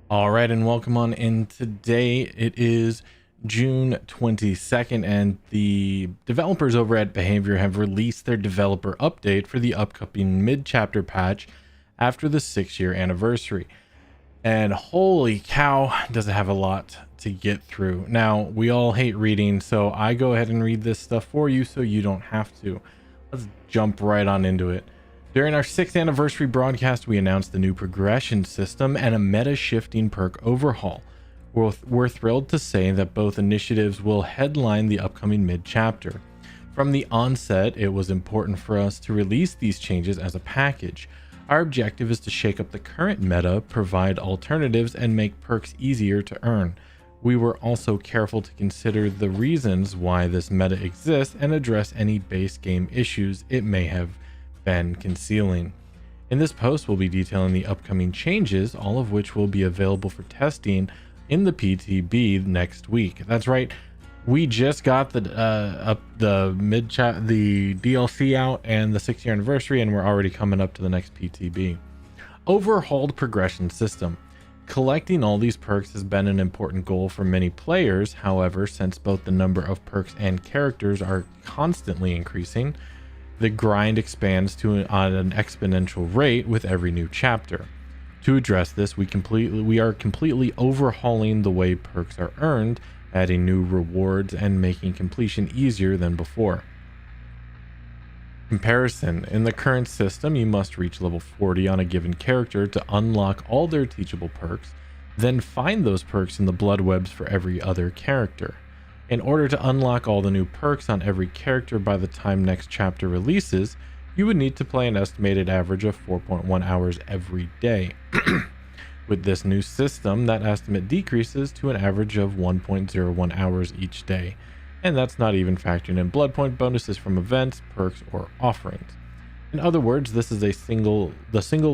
All right, and welcome on in. Today it is June 22nd, and the developers over at Behavior have released their developer update for the upcoming mid-chapter patch after the 6-year anniversary. And holy cow, does it have a lot to get through. Now, we all hate reading, so I go ahead and read this stuff for you so you don't have to. Let's jump right on into it. During our 6th anniversary broadcast, we announced the new progression system and a meta-shifting perk overhaul. We're thrilled to say that both initiatives will headline the upcoming mid-chapter. From the onset, it was important for us to release these changes as a package. Our objective is to shake up the current meta, provide alternatives, and make perks easier to earn. We were also careful to consider the reasons why this meta exists and address any base game issues it may have been concealing. In this post, we'll be detailing the upcoming changes, all of which will be available for testing in the PTB next week. That's right, we just got the DLC out and the 6-year anniversary, and we're already coming up to the next PTB. Overhauled progression system. Collecting all these perks has been an important goal for many players. However, since both the number of perks and characters are constantly increasing, the grind expands on an exponential rate with every new chapter. To address this, we are completely overhauling the way perks are earned, adding new rewards and making completion easier than before. Comparison. In the current system, you must reach level 40 on a given character to unlock all their teachable perks, then find those perks in the blood webs for every other character. In order to unlock all the new perks on every character by the time next chapter releases, you would need to play an estimated average of 4.1 hours every day. With this new system, that estimate decreases to an average of 1.01 hours each day, and that's not even factoring in blood point bonuses from events, perks, or offerings. In other words, this is the single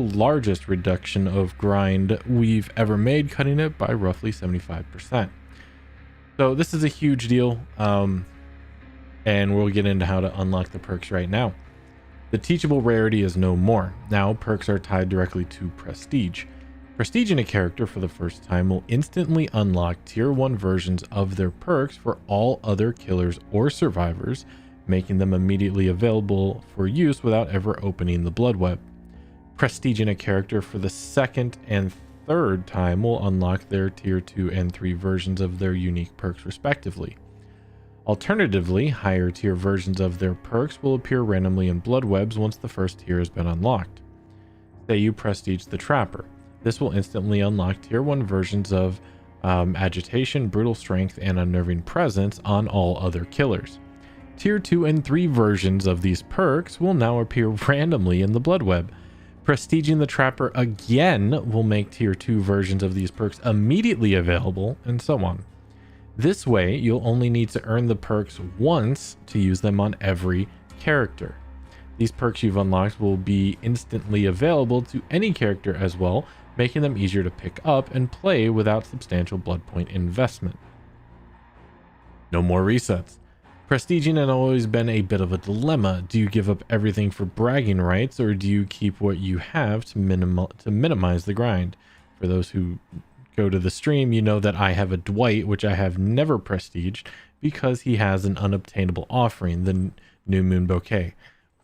largest reduction of grind we've ever made, cutting it by roughly 75%. So this is a huge deal, and we'll get into how to unlock the perks right now. The teachable rarity is no more. Now perks are tied directly to prestige. Prestiging a character for the first time will instantly unlock tier 1 versions of their perks for all other killers or survivors, making them immediately available for use without ever opening the blood web. Prestiging a character for the second and third time will unlock their tier 2 and 3 versions of their unique perks respectively. Alternatively, higher tier versions of their perks will appear randomly in blood webs once the first tier has been unlocked. Say you prestige the Trapper. This will instantly unlock tier 1 versions of Agitation, Brutal Strength, and Unnerving Presence on all other killers. Tier 2 and 3 versions of these perks will now appear randomly in the blood web. Prestiging the Trapper again will make tier 2 versions of these perks immediately available, and so on. This way, you'll only need to earn the perks once to use them on every character. These perks you've unlocked will be instantly available to any character as well, making them easier to pick up and play without substantial blood point investment. No more resets. Prestiging has always been a bit of a dilemma. Do you give up everything for bragging rights, or do you keep what you have to minimize the grind? For those who go to the stream, you know that I have a Dwight, which I have never prestiged because he has an unobtainable offering, the New Moon Bouquet.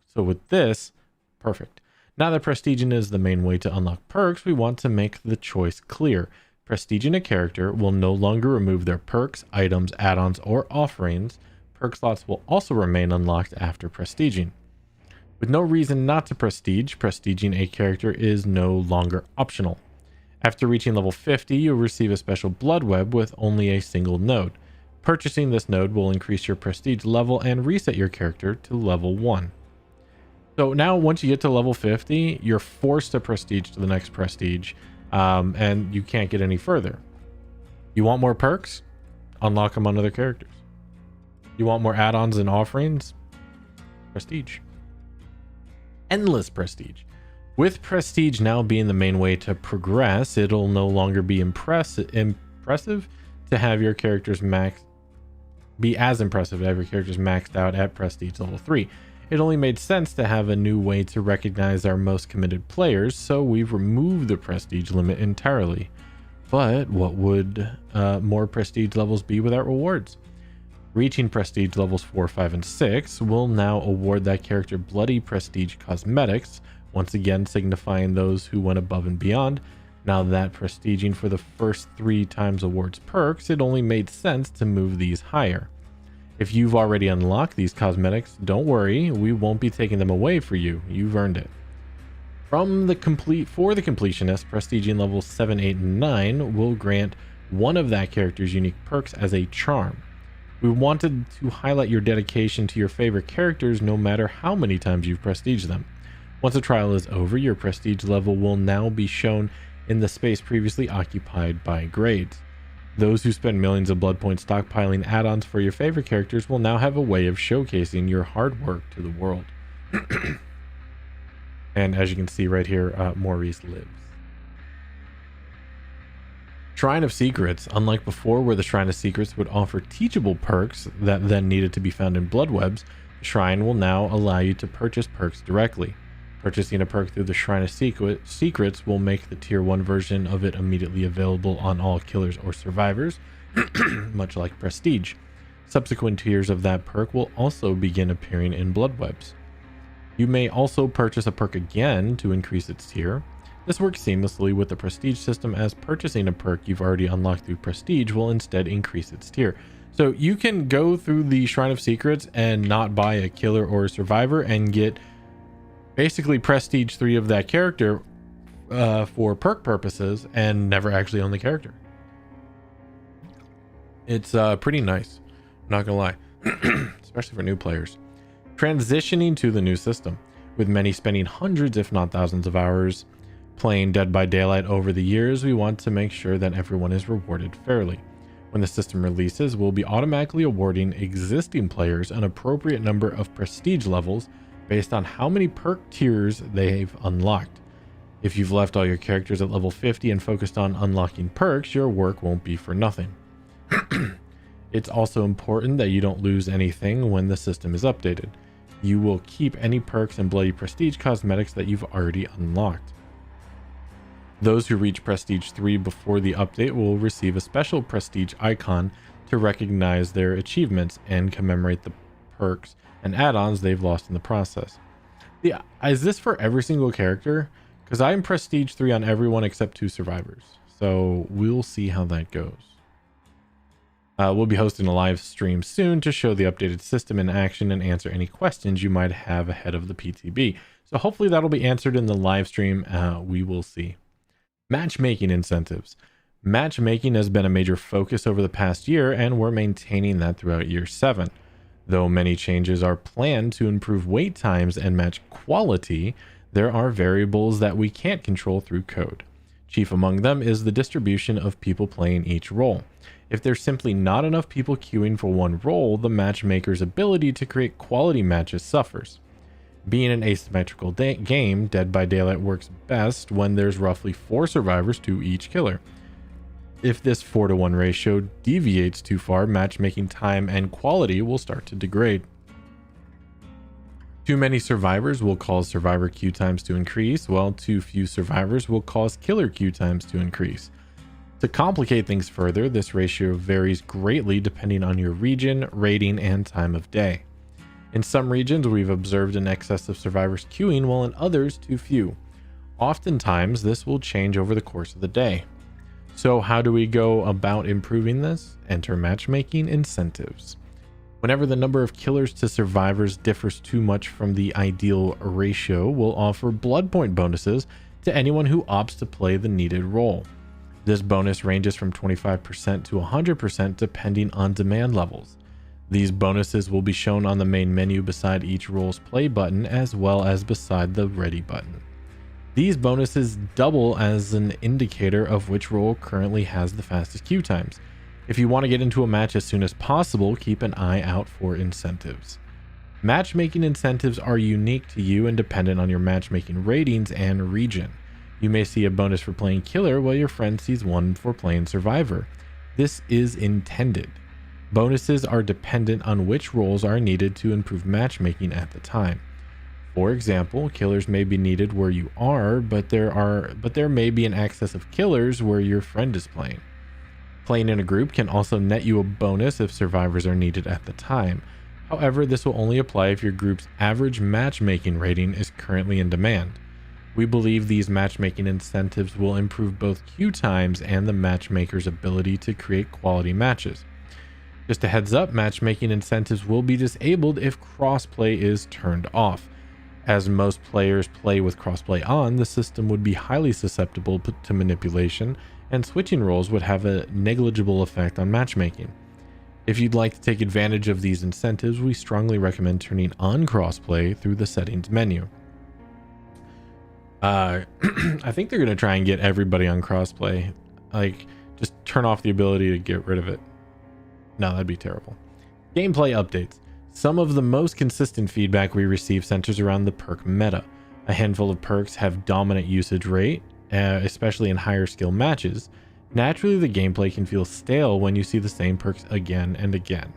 So with this, perfect. Now that prestiging is the main way to unlock perks, we want to make the choice clear. Prestiging a character will no longer remove their perks, items, add-ons, or offerings. Perk slots will also remain unlocked after prestiging. With no reason not to prestige, prestiging a character is no longer optional. After reaching level 50, you'll receive a special blood web with only a single node. Purchasing this node will increase your prestige level and reset your character to level 1. So now once you get to level 50, you're forced to prestige to the next prestige, and you can't get any further. You want more perks? Unlock them on other characters. You want more add-ons and offerings? Prestige. Endless prestige. With prestige now being the main way to progress, it'll no longer be impressive to have your characters maxed out at prestige level 3. It only made sense to have a new way to recognize our most committed players, so we've removed the prestige limit entirely. But what would more prestige levels be without rewards? Reaching prestige levels 4, 5, and 6 will now award that character bloody prestige cosmetics, once again signifying those who went above and beyond. Now that prestiging for the first 3 times awards perks, it only made sense to move these higher. If you've already unlocked these cosmetics, don't worry, we won't be taking them away for you. You've earned it. For the completionist, prestiging levels 7, 8, and 9 will grant one of that character's unique perks as a charm. We wanted to highlight your dedication to your favorite characters no matter how many times you've prestiged them. Once the trial is over, your prestige level will now be shown in the space previously occupied by grades. Those who spend millions of blood points stockpiling add-ons for your favorite characters will now have a way of showcasing your hard work to the world. And as you can see right here, Maurice lives. Shrine of Secrets. Unlike before, where the Shrine of Secrets would offer teachable perks that then needed to be found in blood webs, the Shrine will now allow you to purchase perks directly. Purchasing a perk through the Shrine of Secrets will make the tier 1 version of it immediately available on all killers or survivors, much like Prestige. Subsequent tiers of that perk will also begin appearing in blood webs. You may also purchase a perk again to increase its tier. This works seamlessly with the Prestige system, as purchasing a perk you've already unlocked through Prestige will instead increase its tier. So you can go through the Shrine of Secrets and not buy a killer or a survivor and get basically Prestige 3 of that character for perk purposes and never actually own the character. It's pretty nice, not gonna lie, especially for new players. Transitioning to the new system, with many spending hundreds if not thousands of hours playing Dead by Daylight over the years, we want to make sure that everyone is rewarded fairly. When the system releases, we'll be automatically awarding existing players an appropriate number of prestige levels based on how many perk tiers they've unlocked. If you've left all your characters at level 50 and focused on unlocking perks, your work won't be for nothing. It's also important that you don't lose anything when the system is updated. You will keep any perks and bloody prestige cosmetics that you've already unlocked. Those who reach prestige 3 before the update will receive a special prestige icon to recognize their achievements and commemorate the perks and add-ons they've lost in the process. Yeah, is this for every single character? Because I'm prestige 3 on everyone except 2 survivors. So we'll see how that goes. We'll be hosting a live stream soon to show the updated system in action and answer any questions you might have ahead of the PTB. So hopefully that'll be answered in the live stream. We will see. Matchmaking incentives. Matchmaking has been a major focus over the past year, and we're maintaining that throughout year 7. Though many changes are planned to improve wait times and match quality, there are variables that we can't control through code. Chief among them is the distribution of people playing each role. If there's simply not enough people queuing for one role, the matchmaker's ability to create quality matches suffers. Being an asymmetrical game, Dead by Daylight works best when there's roughly 4 survivors to each killer. If this 4-to-1 ratio deviates too far, matchmaking time and quality will start to degrade. Too many survivors will cause survivor queue times to increase, while too few survivors will cause killer queue times to increase. To complicate things further, this ratio varies greatly depending on your region, rating, and time of day. In some regions, we've observed an excess of survivors queuing, while in others, too few. Oftentimes, this will change over the course of the day. So how do we go about improving this? Enter matchmaking incentives. Whenever the number of killers to survivors differs too much from the ideal ratio, we'll offer blood point bonuses to anyone who opts to play the needed role. This bonus ranges from 25% to 100% depending on demand levels. These bonuses will be shown on the main menu beside each role's play button, as well as beside the ready button. These bonuses double as an indicator of which role currently has the fastest queue times. If you want to get into a match as soon as possible, keep an eye out for incentives. Matchmaking incentives are unique to you and dependent on your matchmaking ratings and region. You may see a bonus for playing killer while your friend sees one for playing survivor. This is intended. Bonuses are dependent on which roles are needed to improve matchmaking at the time. For example, killers may be needed where you are, but there may be an excess of killers where your friend is playing. Playing in a group can also net you a bonus if survivors are needed at the time. However, this will only apply if your group's average matchmaking rating is currently in demand. We believe these matchmaking incentives will improve both queue times and the matchmaker's ability to create quality matches. Just a heads up, matchmaking incentives will be disabled if crossplay is turned off. As most players play with crossplay on, the system would be highly susceptible to manipulation, and switching roles would have a negligible effect on matchmaking. If you'd like to take advantage of these incentives, we strongly recommend turning on crossplay through the settings menu. I think they're going to try and get everybody on crossplay. Like, just turn off the ability to get rid of it. No, that'd be terrible. Gameplay updates. Some of the most consistent feedback we receive centers around the perk meta. A handful of perks have dominant usage rate, especially in higher skill matches. Naturally, the gameplay can feel stale when you see the same perks again and again.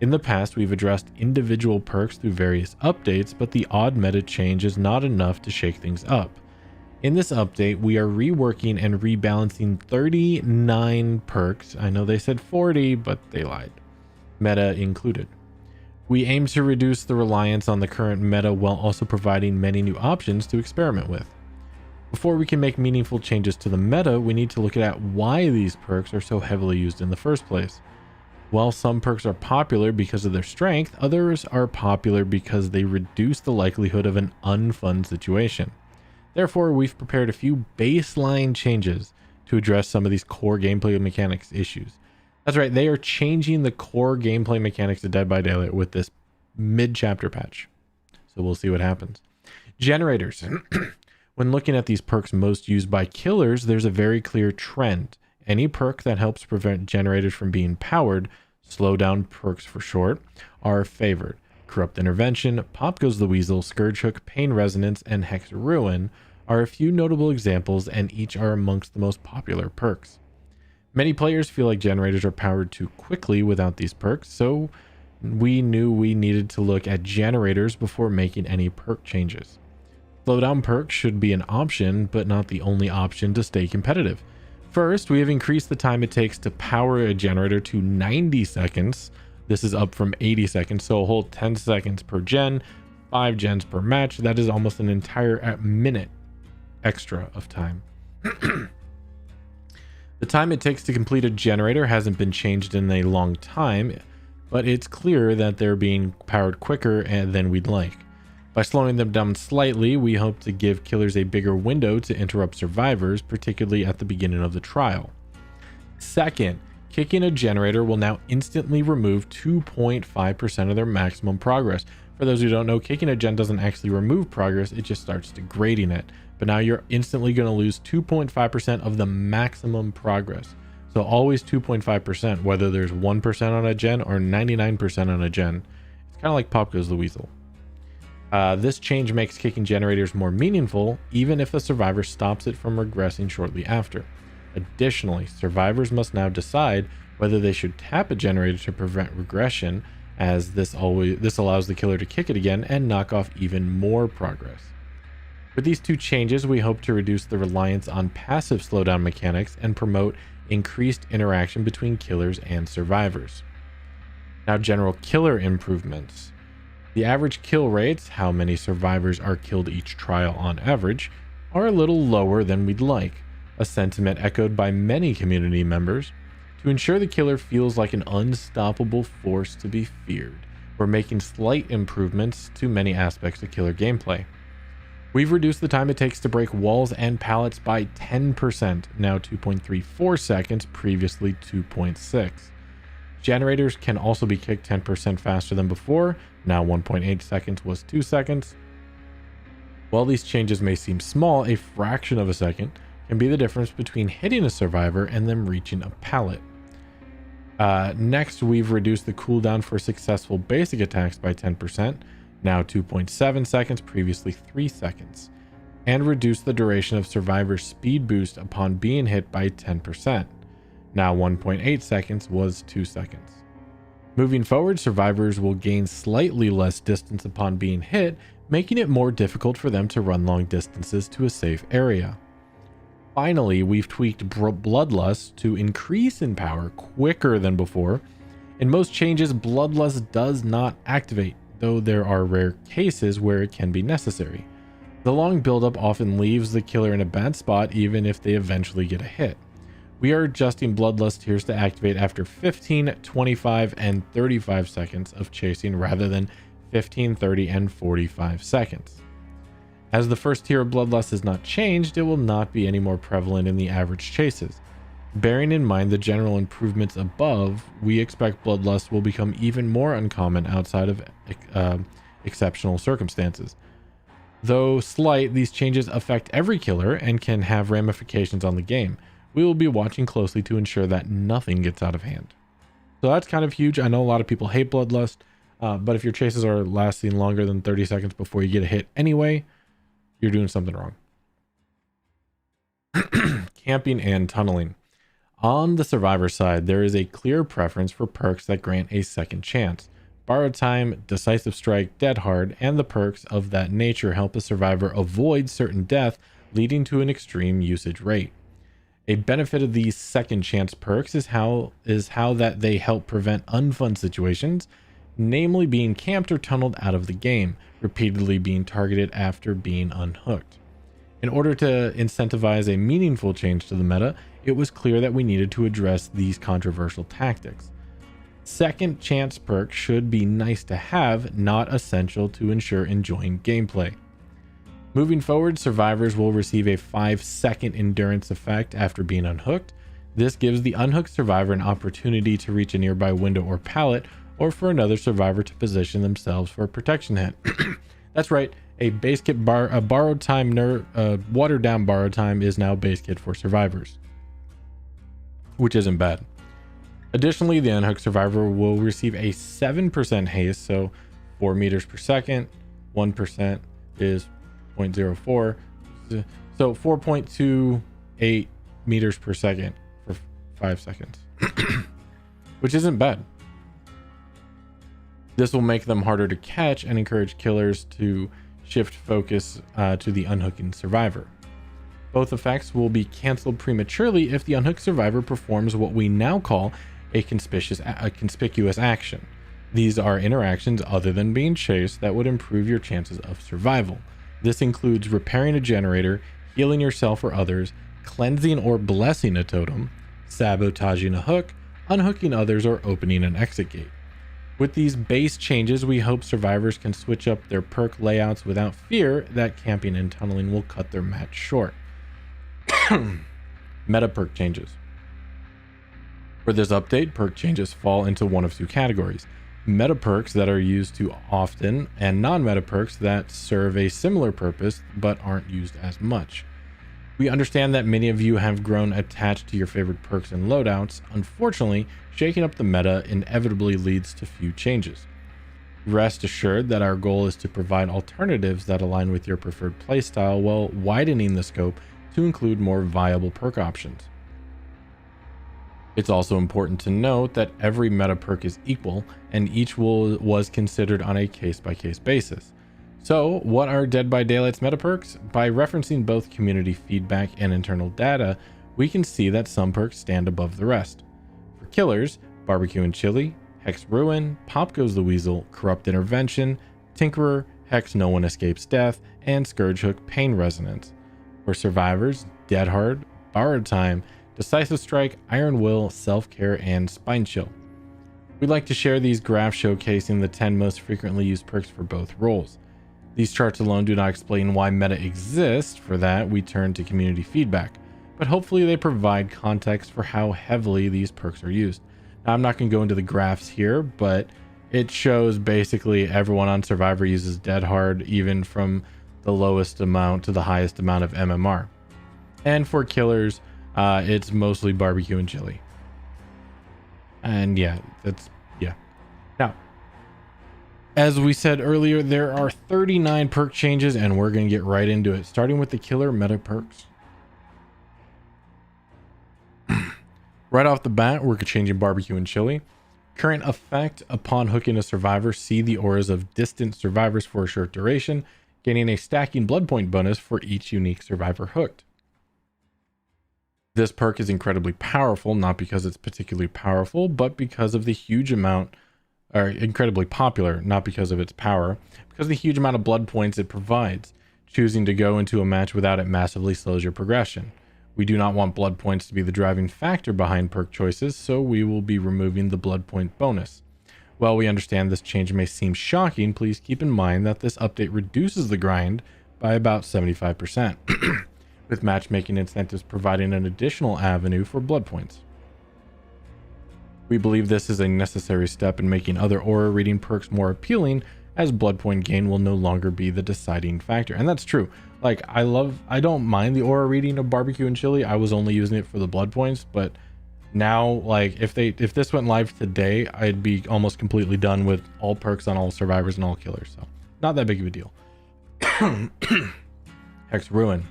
In the past, we've addressed individual perks through various updates, but the odd meta change is not enough to shake things up. In this update, we are reworking and rebalancing 39 perks. I know they said 40, but they lied. Meta included. We aim to reduce the reliance on the current meta while also providing many new options to experiment with. Before we can make meaningful changes to the meta, we need to look at why these perks are so heavily used in the first place. While some perks are popular because of their strength, others are popular because they reduce the likelihood of an unfun situation. Therefore, we've prepared a few baseline changes to address some of these core gameplay mechanics issues. That's right, they are changing the core gameplay mechanics of Dead by Daylight with this mid-chapter patch. So we'll see what happens. Generators. When looking at these perks most used by killers, there's a very clear trend. Any perk that helps prevent generators from being powered, slow down perks for short, are favored. Corrupt Intervention, Pop Goes the Weasel, Scourge Hook, Pain Resonance, and Hex Ruin are a few notable examples, and each are amongst the most popular perks. Many players feel like generators are powered too quickly without these perks, so we knew we needed to look at generators before making any perk changes. Slowdown perks should be an option, but not the only option to stay competitive. First, we have increased the time it takes to power a generator to 90 seconds. This is up from 80 seconds, so a whole 10 seconds per gen, 5 gens per match. That is almost an entire minute extra of time. The time it takes to complete a generator hasn't been changed in a long time, but it's clear that they're being powered quicker than we'd like. By slowing them down slightly, we hope to give killers a bigger window to interrupt survivors, particularly at the beginning of the trial. Second, kicking a generator will now instantly remove 2.5% of their maximum progress. For those who don't know, kicking a gen doesn't actually remove progress, it just starts degrading it. But now you're instantly going to lose 2.5% of the maximum progress. So always 2.5%, whether there's 1% on a gen or 99% on a gen. It's kind of like Pop Goes the Weasel. This change makes kicking generators more meaningful, even if the survivor stops it from regressing shortly after. Additionally, survivors must now decide whether they should tap a generator to prevent regression, as this allows the killer to kick it again and knock off even more progress. With these two changes, we hope to reduce the reliance on passive slowdown mechanics and promote increased interaction between killers and survivors. Now, general killer improvements. The average kill rates, how many survivors are killed each trial on average, are a little lower than we'd like, a sentiment echoed by many community members. To ensure the killer feels like an unstoppable force to be feared, we're making slight improvements to many aspects of killer gameplay. We've reduced the time it takes to break walls and pallets by 10%, now 2.34 seconds, previously 2.6. Generators can also be kicked 10% faster than before, now 1.8 seconds was 2 seconds. While these changes may seem small, a fraction of a second can be the difference between hitting a survivor and them reaching a pallet. Next, we've reduced the cooldown for successful basic attacks by 10%, now 2.7 seconds, previously 3 seconds, and reduced the duration of survivor speed boost upon being hit by 10%. Now 1.8 seconds was 2 seconds. Moving forward, survivors will gain slightly less distance upon being hit, making it more difficult for them to run long distances to a safe area. Finally, we've tweaked Bloodlust to increase in power quicker than before. In most changes, Bloodlust does not activate, though there are rare cases where it can be necessary. The long buildup often leaves the killer in a bad spot even if they eventually get a hit. We are adjusting Bloodlust tiers to activate after 15, 25, and 35 seconds of chasing rather than 15, 30, and 45 seconds. As the first tier of Bloodlust is not changed, it will not be any more prevalent in the average chases. Bearing in mind the general improvements above, we expect Bloodlust will become even more uncommon outside of exceptional circumstances. Though slight, these changes affect every killer and can have ramifications on the game. We will be watching closely to ensure that nothing gets out of hand. So that's kind of huge. I know a lot of people hate Bloodlust, but if your chases are lasting longer than 30 seconds before you get a hit anyway, you're doing something wrong. Camping and tunneling. On the survivor side, there is a clear preference for perks that grant a second chance. Borrowed Time, Decisive Strike, Dead Hard, and the perks of that nature help a survivor avoid certain death, leading to an extreme usage rate. A benefit of these second chance perks is how that they help prevent unfun situations, namely being camped or tunneled out of the game, repeatedly being targeted after being unhooked. In order to incentivize a meaningful change to the meta, it was clear that we needed to address these controversial tactics. Second chance perks should be nice to have, not essential to ensure enjoying gameplay. Moving forward, survivors will receive a 5-second endurance effect after being unhooked. This gives the unhooked survivor an opportunity to reach a nearby window or pallet, or for another survivor to position themselves for a protection hit. That's right, a base kit a borrowed time watered down borrowed time is now base kit for survivors, which isn't bad. Additionally, the unhooked survivor will receive a 7% haste, so 4 meters per second. 1% is 0.04, so 4.28 meters per second for 5 seconds, which isn't bad. This will make them harder to catch and encourage killers to shift focus to the unhooking survivor. Both effects will be canceled prematurely if the unhooked survivor performs what we now call a conspicuous action. These are interactions other than being chased that would improve your chances of survival. This includes repairing a generator, healing yourself or others, cleansing or blessing a totem, sabotaging a hook, unhooking others, or opening an exit gate. With these base changes, we hope survivors can switch up their perk layouts without fear that camping and tunneling will cut their match short. Meta perk changes. For this update, perk changes fall into one of two categories: meta perks that are used too often, and non-meta perks that serve a similar purpose but aren't used as much. We understand that many of you have grown attached to your favorite perks and loadouts. Unfortunately, shaking up the meta inevitably leads to few changes. Rest assured that our goal is to provide alternatives that align with your preferred playstyle while widening the scope to include more viable perk options. It's also important to note that every meta perk is equal, and each was considered on a case-by-case basis. So, what are Dead by Daylight's meta perks? By referencing both community feedback and internal data, we can see that some perks stand above the rest. For killers, Barbecue and Chili, Hex Ruin, Pop Goes the Weasel, Corrupt Intervention, Tinkerer, Hex No One Escapes Death, and Scourge Hook Pain Resonance. For survivors, Dead Hard, Borrowed Time, Decisive Strike, Iron Will, Self-Care, and Spine Chill. We'd like to share these graphs showcasing the 10 most frequently used perks for both roles. These charts alone do not explain why meta exists. For that, we turn to community feedback, but hopefully they provide context for how heavily these perks are used. Now, I'm not going to go into the graphs here, but it shows basically everyone on Survivor uses Dead Hard, even from the lowest amount to the highest amount of MMR. And for killers, it's mostly Barbecue and Chili. And yeah, Now, as we said earlier, there are 39 perk changes, and we're going to get right into it, starting with the killer meta perks. Right off the bat, we're changing Barbecue and Chili. Current effect: upon hooking a survivor, see the auras of distant survivors for a short duration, gaining a stacking blood point bonus for each unique survivor hooked. This perk is incredibly powerful, not because it's particularly powerful, but because of the huge amount, or incredibly popular, not because of its power, because of the huge amount of blood points it provides. Choosing to go into a match without it massively slows your progression. We do not want blood points to be the driving factor behind perk choices, so we will be removing the blood point bonus. While we understand this change may seem shocking, please keep in mind that this update reduces the grind by about 75%, with matchmaking incentives providing an additional avenue for blood points. We believe this is a necessary step in making other aura reading perks more appealing, as blood point gain will no longer be the deciding factor. And that's true. Like, I don't mind the aura reading of barbecue and chili. I was only using it for the blood points, but now, like, if this went live today, I'd be almost completely done with all perks on all survivors and all killers. So not that big of a deal. Hex Ruin.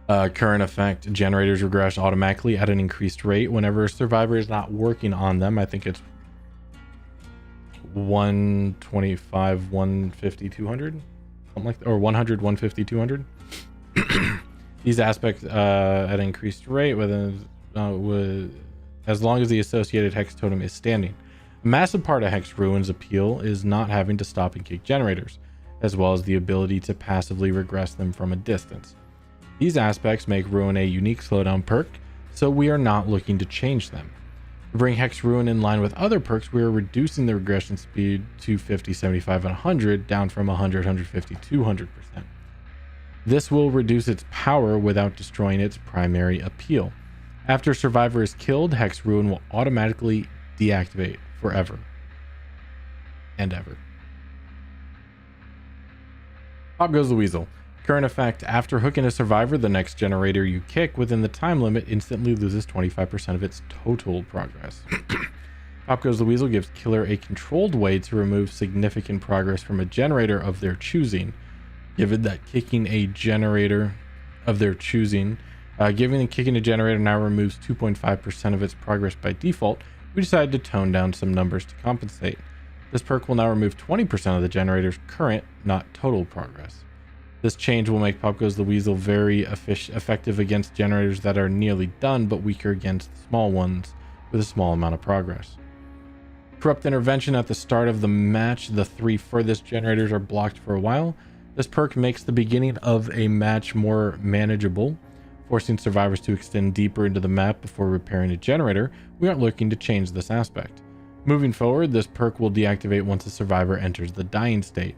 Current effect: generators regress automatically at an increased rate whenever a survivor is not working on them. I think it's 125, 150, 200, something like that, or 100, 150, 200. These aspects at an increased rate as long as the associated hex totem is standing. A massive part of Hex Ruin's appeal is not having to stop and kick generators, as well as the ability to passively regress them from a distance. These aspects make Ruin a unique slowdown perk, so we are not looking to change them. To bring Hex Ruin in line with other perks, we are reducing the regression speed to 50, 75, and 100, down from 100, 150, 200%. This will reduce its power without destroying its primary appeal. After a survivor is killed, Hex Ruin will automatically deactivate forever and ever. Pop goes the weasel. Current effect: after hooking a survivor, the next generator you kick within the time limit instantly loses 25% of its total progress. Pop goes the weasel gives killer a controlled way to remove significant progress from a generator of their choosing. Given that kicking a generator of their choosing, kicking a generator now removes 2.5% of its progress by default, we decided to tone down some numbers to compensate. This perk will now remove 20% of the generator's current, not total progress. This change will make Pop Goes the Weasel very effective against generators that are nearly done, but weaker against small ones with a small amount of progress. Corrupt Intervention: at the start of the match, the 3 furthest generators are blocked for a while. This perk makes the beginning of a match more manageable, forcing survivors to extend deeper into the map before repairing a generator. We aren't looking to change this aspect. Moving forward, this perk will deactivate once a survivor enters the dying state.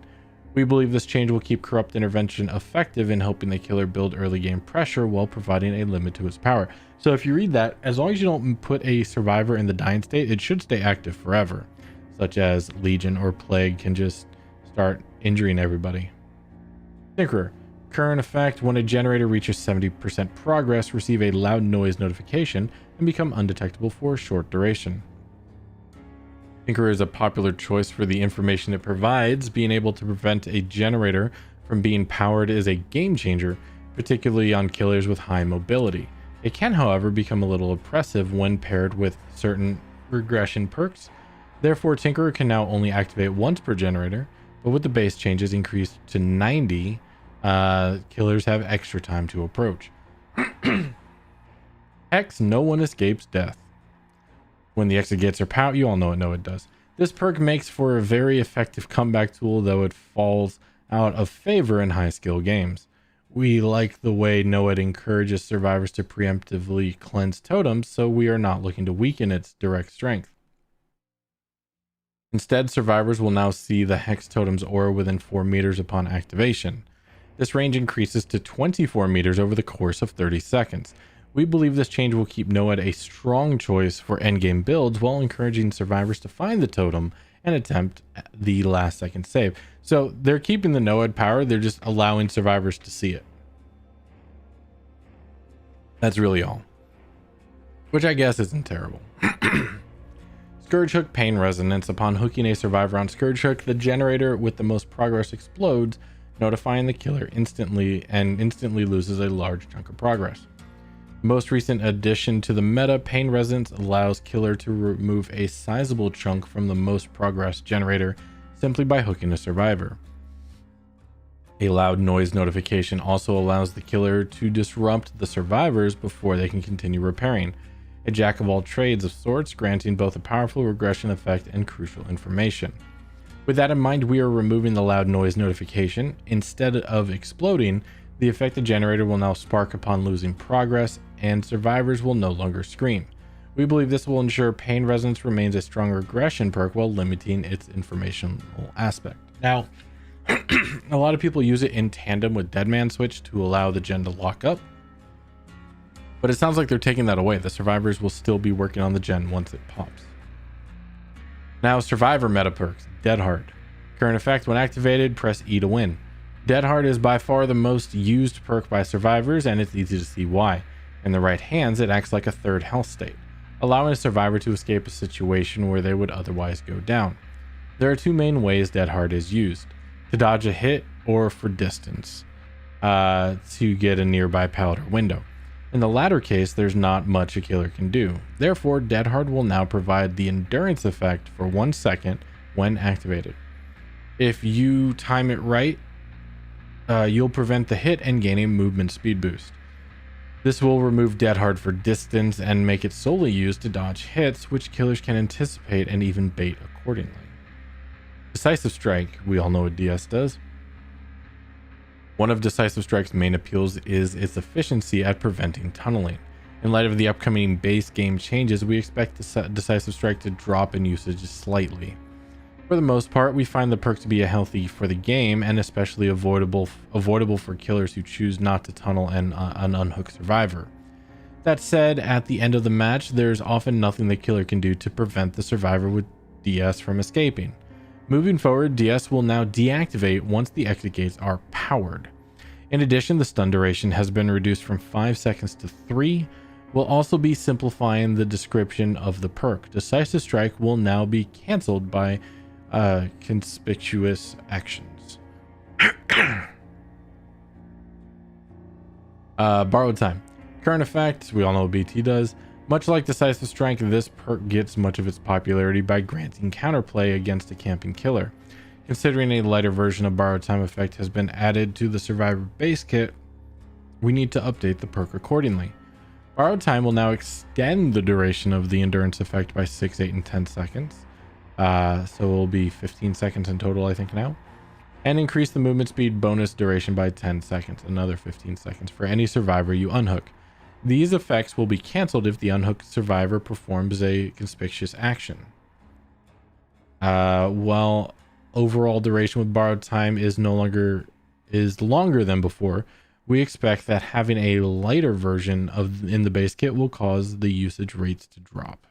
We believe this change will keep Corrupt Intervention effective in helping the killer build early game pressure while providing a limit to its power. So if you read that, as long as you don't put a survivor in the dying state, it should stay active forever, such as Legion or Plague can just start injuring everybody. Tinkerer. Current effect: when a generator reaches 70% progress, receive a loud noise notification and become undetectable for a short duration. Tinkerer is a popular choice for the information it provides. Being able to prevent a generator from being powered is a game changer, particularly on killers with high mobility. It can, however, become a little oppressive when paired with certain regression perks. Therefore, Tinkerer can now only activate once per generator, but with the base changes increased to 90, killers have extra time to approach. Hex: no one escapes death. When the exit gates are powered, you all know it does. This perk makes for a very effective comeback tool, though it falls out of favor in high skill games. We like the way Noed encourages survivors to preemptively cleanse totems, so we are not looking to weaken its direct strength. Instead, survivors will now see the Hex Totem's aura within 4 meters upon activation. This range increases to 24 meters over the course of 30 seconds. We believe this change will keep Noed a strong choice for endgame builds while encouraging survivors to find the totem and attempt the last second save. So they're keeping the Noed power, they're just allowing survivors to see it. That's really all. Which I guess isn't terrible. Scourge Hook Pain Resonance. Upon hooking a survivor on Scourge Hook, the generator with the most progress explodes, notifying the killer instantly, and instantly loses a large chunk of progress. Most recent addition to the meta, Pain Resonance allows killer to remove a sizable chunk from the most progress generator simply by hooking a survivor. A loud noise notification also allows the killer to disrupt the survivors before they can continue repairing. A jack of all trades of sorts, granting both a powerful regression effect and crucial information. With that in mind, we are removing the loud noise notification. Instead of exploding, the affected generator will now spark upon losing progress, and survivors will no longer scream. We believe this will ensure Pain Resonance remains a strong regression perk while limiting its informational aspect. Now, a lot of people use it in tandem with Deadman Switch to allow the gen to lock up, but it sounds like they're taking that away. The survivors will still be working on the gen once it pops. Now, survivor meta perks. Dead Hard. Current effect: when activated, press E to win. Dead Hard is by far the most used perk by survivors, and it's easy to see why. In the right hands, it acts like a third health state, allowing a survivor to escape a situation where they would otherwise go down. There are two main ways Dead Hard is used: to dodge a hit or for distance, to get a nearby pallet or window. In the latter case, there's not much a killer can do. Therefore, Dead Hard will now provide the endurance effect for 1 second when activated. If you time it right, you'll prevent the hit and gain a movement speed boost. This will remove Dead Hard for distance and make it solely used to dodge hits, which killers can anticipate and even bait accordingly. Decisive Strike. We all know what DS does. One of Decisive Strike's main appeals is its efficiency at preventing tunneling. In light of the upcoming base game changes, we expect Decisive Strike to drop in usage slightly. For the most part, we find the perk to be healthy for the game and especially avoidable for killers who choose not to tunnel an unhooked survivor. That said, at the end of the match, there's often nothing the killer can do to prevent the survivor with DS from escaping. Moving forward, DS will now deactivate once the exit gates are powered. In addition, the stun duration has been reduced from 5 seconds to 3. We'll also be simplifying the description of the perk. Decisive Strike will now be cancelled by conspicuous actions. Borrowed Time. Current effect, we all know what BT does. Much like Decisive Strike, this perk gets much of its popularity by granting counterplay against a camping killer. Considering a lighter version of Borrowed Time effect has been added to the Survivor base kit, we need to update the perk accordingly. Borrowed Time will now extend the duration of the endurance effect by 6, 8, and 10 seconds. So it will be 15 seconds in total, I think now. And increase the movement speed bonus duration by 10 seconds, another 15 seconds for any survivor you unhook. These effects will be cancelled if the unhooked survivor performs a conspicuous action. While overall duration with Borrowed Time is longer than before, we expect that having a lighter version in the base kit will cause the usage rates to drop.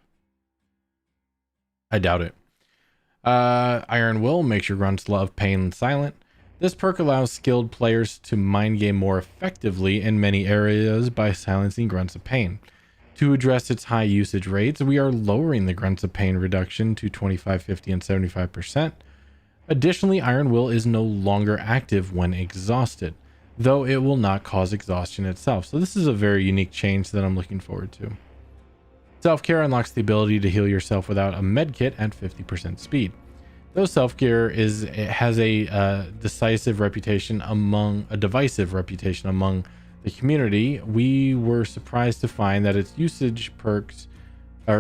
I doubt it. Iron Will makes your grunts love pain and silent. This perk allows skilled players to mind game more effectively in many areas by silencing grunts of pain. To address its high usage rates, we are lowering the grunts of pain reduction to 25%, 50%, and 75%. Additionally, Iron Will is no longer active when exhausted, though it will not cause exhaustion itself. So this is a very unique change that I'm looking forward to. Self-care unlocks the ability to heal yourself without a medkit at 50% speed. Though self-care has a divisive reputation among the community, we were surprised to find that its usage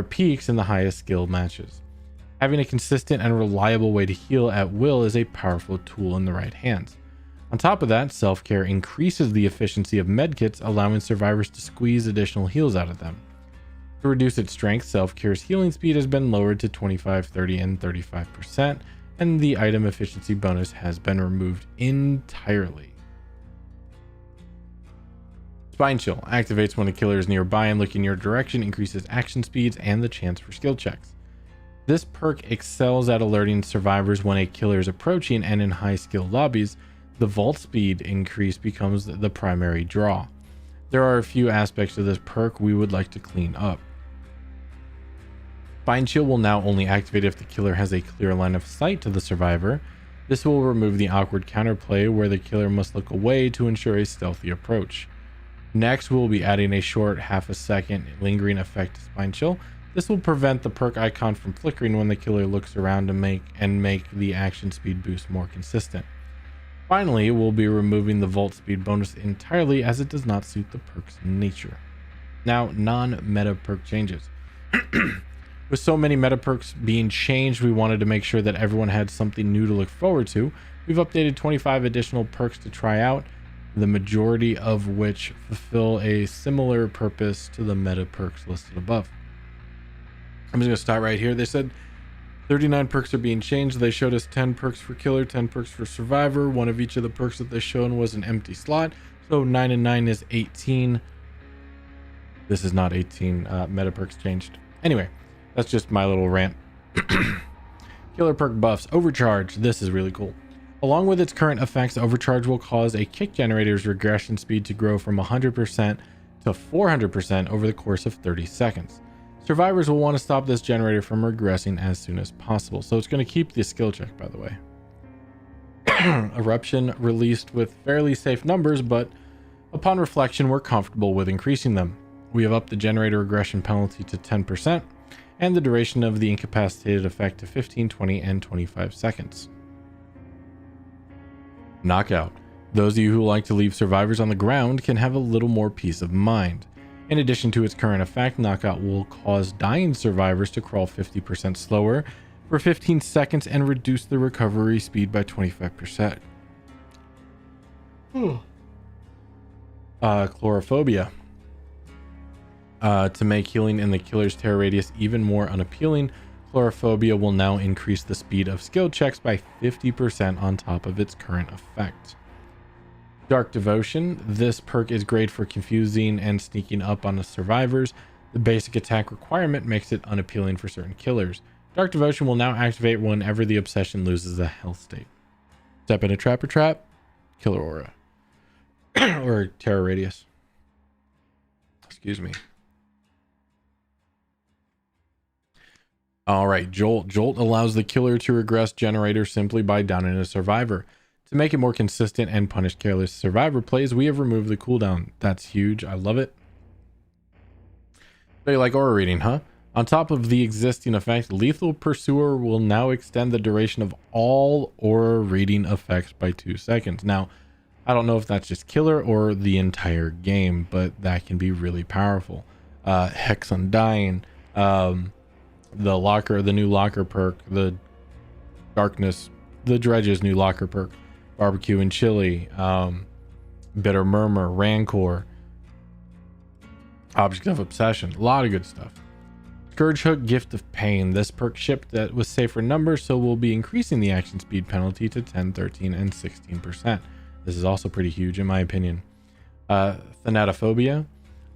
peaks in the highest skill matches. Having a consistent and reliable way to heal at will is a powerful tool in the right hands. On top of that, self-care increases the efficiency of medkits, allowing survivors to squeeze additional heals out of them. To reduce its strength, self-care's healing speed has been lowered to 25%, 30%, and 35%, and the item efficiency bonus has been removed entirely. Spine Chill activates when a killer is nearby and looking in your direction, increases action speeds and the chance for skill checks. This perk excels at alerting survivors when a killer is approaching, and in high skill lobbies, the vault speed increase becomes the primary draw. There are a few aspects of this perk we would like to clean up. Spine Chill will now only activate if the killer has a clear line of sight to the survivor. This will remove the awkward counterplay where the killer must look away to ensure a stealthy approach. Next, we'll be adding a short half a second lingering effect to Spine Chill. This will prevent the perk icon from flickering when the killer looks around to make the action speed boost more consistent. Finally, we'll be removing the Volt Speed bonus entirely as it does not suit the perk's nature. Now, non-meta perk changes. With so many meta perks being changed, we wanted to make sure that everyone had something new to look forward to. We've updated 25 additional perks to try out, the majority of which fulfill a similar purpose to the meta perks listed above. I'm just going to start right here. They said 39 perks are being changed. They showed us 10 perks for killer, 10 perks for survivor. One of each of the perks that they shown was an empty slot. So 9 and 9 is 18. This is not 18. Meta perks changed. Anyway, that's just my little rant. Killer perk buffs. Overcharge. This is really cool. Along with its current effects, Overcharge will cause a kick generator's regression speed to grow from 100% to 400% over the course of 30 seconds. Survivors will want to stop this generator from regressing as soon as possible, so it's going to keep the skill check, by the way. Eruption released with fairly safe numbers, but upon reflection, we're comfortable with increasing them. We have upped the generator regression penalty to 10%, and the duration of the incapacitated effect to 15, 20, and 25 seconds. Knockout. Those of you who like to leave survivors on the ground can have a little more peace of mind. In addition to its current effect, Knockout will cause dying survivors to crawl 50% slower for 15 seconds and reduce the recovery speed by 25%. Chlorophobia. To make healing in the killer's terror radius even more unappealing, Chlorophobia will now increase the speed of skill checks by 50% on top of its current effect. Dark Devotion. This perk is great for confusing and sneaking up on the survivors. The basic attack requirement makes it unappealing for certain killers. Dark Devotion will now activate whenever the obsession loses a health state. Step in a trap or trap, killer aura. Or terror radius. Excuse me. All right, Jolt. Jolt allows the killer to regress generator simply by downing a survivor. To make it more consistent and punish careless survivor plays, we have removed the cooldown. That's huge. I love it. So you like aura reading, huh? On top of the existing effect, Lethal Pursuer will now extend the duration of all aura reading effects by 2 seconds. Now, I don't know if that's just killer or the entire game, but that can be really powerful. Hex Undying, the new locker perk, the darkness, the Dredge's new locker perk, Barbecue and Chili, Bitter Murmur, Rancor, Object of Obsession, a lot of good stuff. Scourge Hook, Gift of Pain. This perk shipped that was safer numbers, so we'll be increasing the action speed penalty to 10, 13, and 16%. This is also pretty huge in my opinion. Thanatophobia.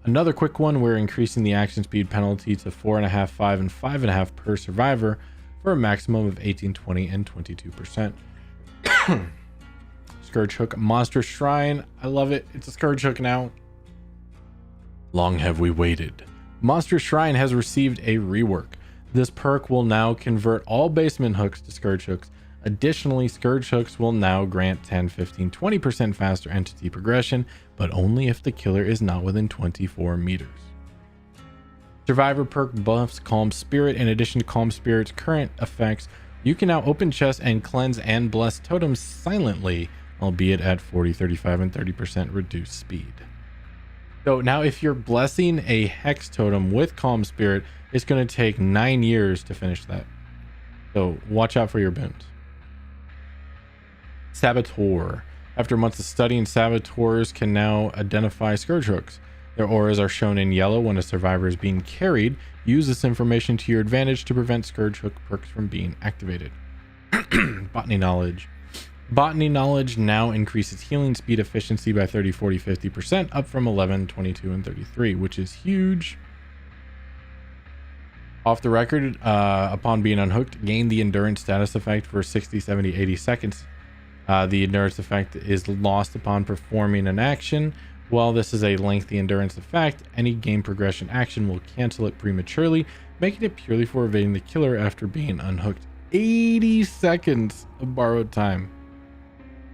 Another quick one, we're increasing the action speed penalty to 4.5, 5, and 5.5 per survivor for a maximum of 18, 20, and 22%. Scourge Hook, Monstrous Shrine. I love it. It's a Scourge Hook now. Long have we waited. Monstrous Shrine has received a rework. This perk will now convert all basement hooks to Scourge Hooks. Additionally, Scourge Hooks will now grant 10, 15, 20% faster entity progression, but only if the killer is not within 24 meters. Survivor perk buffs Calm Spirit. In addition to Calm Spirit's current effects, you can now open chests and cleanse and bless totems silently, albeit at 40, 35, and 30% reduced speed. So now if you're blessing a hex totem with Calm Spirit, it's going to take 9 years to finish that. So watch out for your boons. Saboteur. After months of studying, saboteurs can now identify Scourge Hooks. Their auras are shown in yellow when a survivor is being carried. Use this information to your advantage to prevent Scourge Hook perks from being activated. Botany Knowledge. Botany Knowledge now increases healing speed efficiency by 30, 40, 50%, up from 11, 22, and 33, which is huge. Off the record, upon being unhooked, gain the endurance status effect for 60, 70, 80 seconds. The endurance effect is lost upon performing an action. While this is a lengthy endurance effect, any game progression action will cancel it prematurely, making it purely for evading the killer after being unhooked. 80 seconds of borrowed time.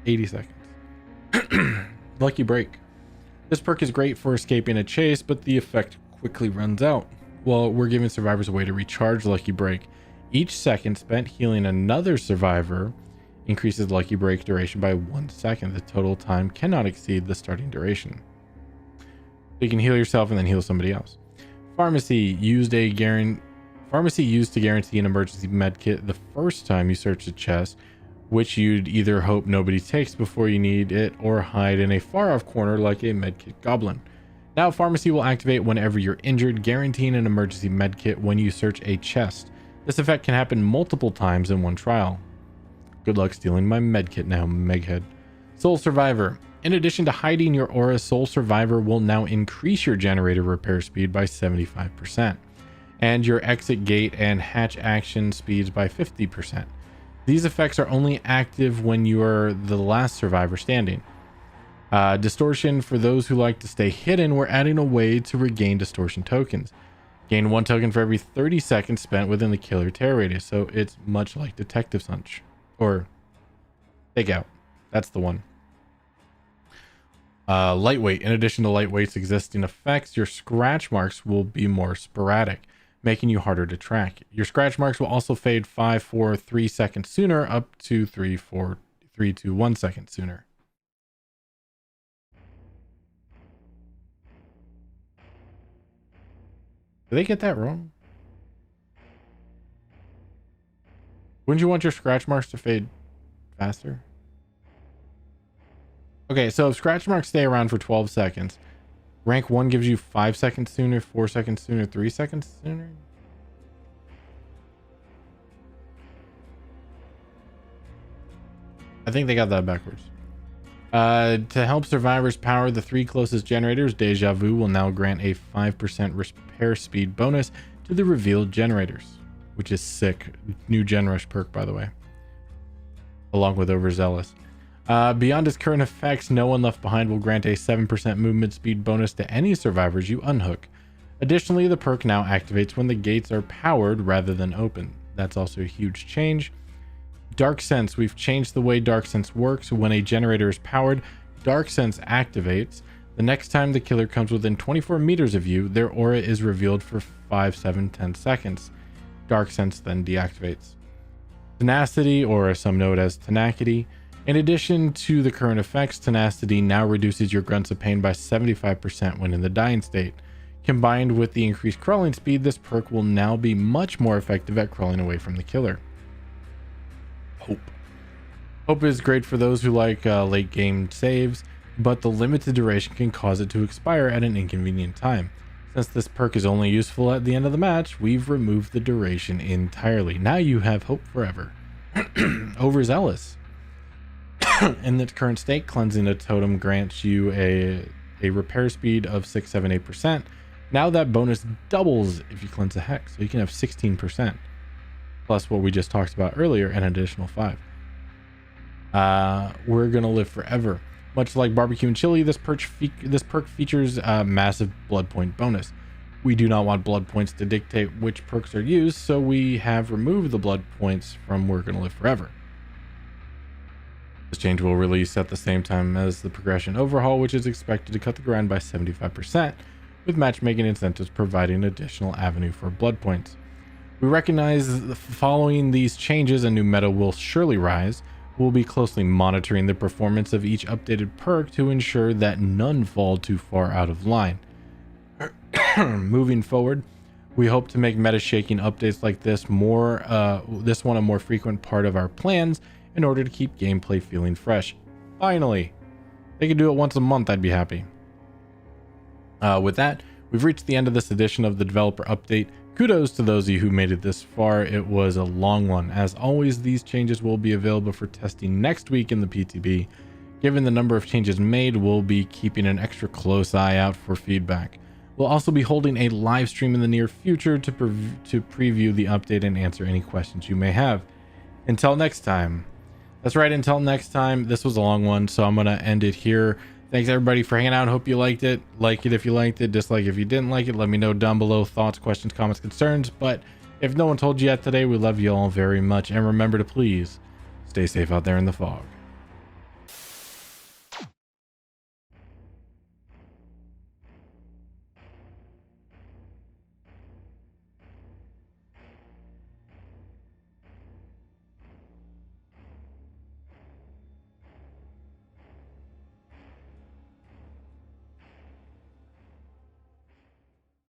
80 seconds. Lucky break. This perk is great for escaping a chase, but the effect quickly runs out. Well, we're giving survivors a way to recharge Lucky Break. Each second spent healing another survivor increases Lucky Break duration by 1 second. The total time cannot exceed the starting duration. You can heal yourself and then heal somebody else. Pharmacy used to guarantee an emergency medkit the first time you search a chest, which you'd either hope nobody takes before you need it or hide in a far off corner like a medkit goblin. Now Pharmacy will activate whenever you're injured, guaranteeing an emergency medkit when you search a chest. This effect can happen multiple times in one trial. Good luck stealing my medkit now, Meghead. Soul Survivor. In addition to hiding your aura, Soul Survivor will now increase your generator repair speed by 75%, and your exit gate and hatch action speeds by 50%. These effects are only active when you are the last survivor standing. Distortion. For those who like to stay hidden, we're adding a way to regain distortion tokens. Gain 1 token for every 30 seconds spent within the killer terror radius, so it's much like Detective's Hunch. Or Takeout. That's the one. Lightweight. In addition to Lightweight's existing effects, your scratch marks will be more sporadic, making you harder to track. Your scratch marks will also fade 5, 4, 3 seconds sooner, up to 3, 4, 3, 2, 1 second sooner. Did they get that wrong? Wouldn't you want your scratch marks to fade faster? Okay, so if scratch marks stay around for 12 seconds, rank 1 gives you 5 seconds sooner, 4 seconds sooner, 3 seconds sooner? I think they got that backwards. To help survivors power the 3 closest generators, Deja Vu will now grant a 5% repair speed bonus to the revealed generators, which is sick. New Gen Rush perk, by the way, along with Overzealous. Beyond its current effects, No One Left Behind will grant a 7% movement speed bonus to any survivors you unhook. Additionally, the perk now activates when the gates are powered rather than open. That's also a huge change. Dark Sense. We've changed the way Dark Sense works. When a generator is powered, Dark Sense activates. The next time the killer comes within 24 meters of you, their aura is revealed for 5, 7, 10 seconds. Dark Sense then deactivates. Tenacity, or some know it as Tenacity. In addition to the current effects, Tenacity now reduces your grunts of pain by 75% when in the dying state. Combined with the increased crawling speed, this perk will now be much more effective at crawling away from the killer. Hope is great for those who like late game saves, but the limited duration can cause it to expire at an inconvenient time. Since this perk is only useful at the end of the match, we've removed the duration entirely. Now you have hope forever. Overzealous. In its current state, cleansing a totem grants you a repair speed of 6, 7, 8%. Now that bonus doubles if you cleanse a hex, so you can have 16%. Plus what we just talked about earlier, an additional 5. We're gonna live forever. Much like barbecue and chili, this perk features a massive blood point bonus. We do not want blood points to dictate which perks are used, so we have removed the blood points from We're Gonna Live Forever. This change will release at the same time as the progression Overhaul, which is expected to cut the grind by 75%, with matchmaking incentives providing additional avenue for blood points. We recognize that following these changes, a new meta will surely rise. We'll be closely monitoring the performance of each updated perk to ensure that none fall too far out of line. Moving forward, we hope to make meta shaking updates like this a more frequent part of our plans in order to keep gameplay feeling fresh. Finally, they could do it once a month, I'd be happy. With that, we've reached the end of this edition of the developer update. Kudos to those of you who made it this far. It was a long one. As always, these changes will be available for testing next week in the PTB. Given the number of changes made, we'll be keeping an extra close eye out for feedback. We'll also be holding a live stream in the near future to preview the update and answer any questions you may have. Until next time. That's right, until next time. This was a long one, so I'm going to end it here. Thanks everybody for hanging out. Hope you liked it. Like it if you liked it. Dislike if you didn't like it. Let me know down below. Thoughts, questions, comments, concerns. But if no one told you yet today, we love you all very much. And remember to please stay safe out there in the fog.